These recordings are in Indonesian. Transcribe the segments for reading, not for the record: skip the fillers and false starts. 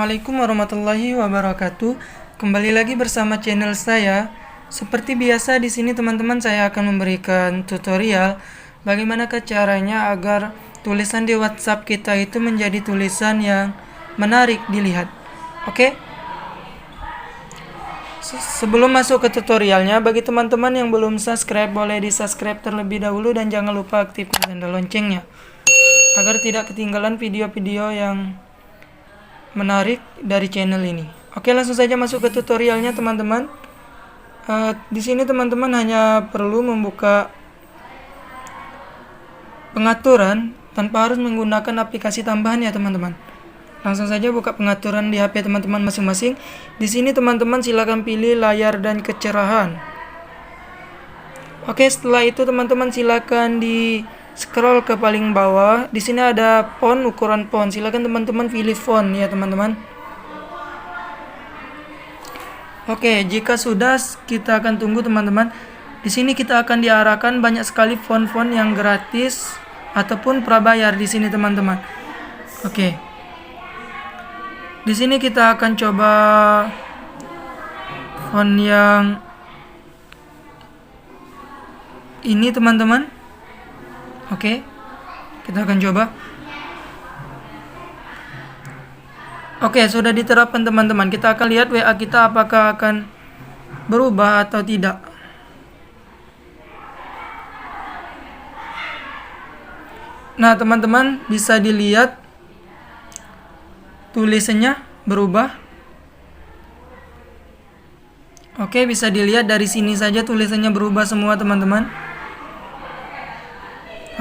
Assalamualaikum warahmatullahi wabarakatuh. Kembali lagi bersama channel saya. Seperti biasa di sini teman-teman saya akan memberikan tutorial bagaimana caranya agar tulisan di WhatsApp kita itu menjadi tulisan yang menarik dilihat. Oke? Sebelum masuk ke tutorialnya, bagi teman-teman yang belum subscribe boleh di-subscribe terlebih dahulu dan jangan lupa aktifkan tanda loncengnya agar tidak ketinggalan video-video yang menarik dari channel ini. Oke, langsung saja masuk ke tutorialnya teman-teman. Di sini teman-teman hanya perlu membuka pengaturan tanpa harus menggunakan aplikasi tambahan ya teman-teman. Langsung saja buka pengaturan di HP teman-teman masing-masing. Di sini teman-teman silakan pilih layar dan kecerahan. Oke, setelah itu teman-teman silakan di scroll ke paling bawah. Di sini ada font, ukuran font. Silakan teman-teman pilih font ya teman-teman. Oke, jika sudah kita akan tunggu teman-teman. Di sini kita akan diarahkan banyak sekali font-font yang gratis ataupun prabayar di sini teman-teman. Oke. Di sini kita akan coba font yang ini teman-teman. Oke, kita akan coba. Oke, sudah diterapkan teman-teman. Kita akan lihat WA kita apakah akan berubah atau tidak. Nah, teman-teman bisa dilihat tulisannya berubah. Oke, bisa dilihat dari sini saja tulisannya berubah semua teman-teman.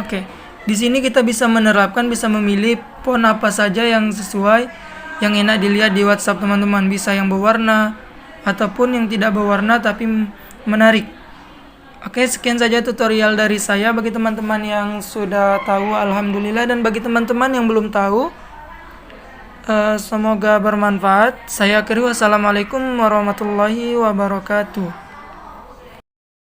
Oke, di sini kita bisa menerapkan, bisa memilih font apa saja yang sesuai, yang enak dilihat di WhatsApp teman-teman. Bisa yang berwarna ataupun yang tidak berwarna tapi menarik. Oke, sekian saja tutorial dari saya. Bagi teman-teman yang sudah tahu, alhamdulillah, dan bagi teman-teman yang belum tahu, semoga bermanfaat. Saya akhiri, wassalamualaikum warahmatullahi wabarakatuh.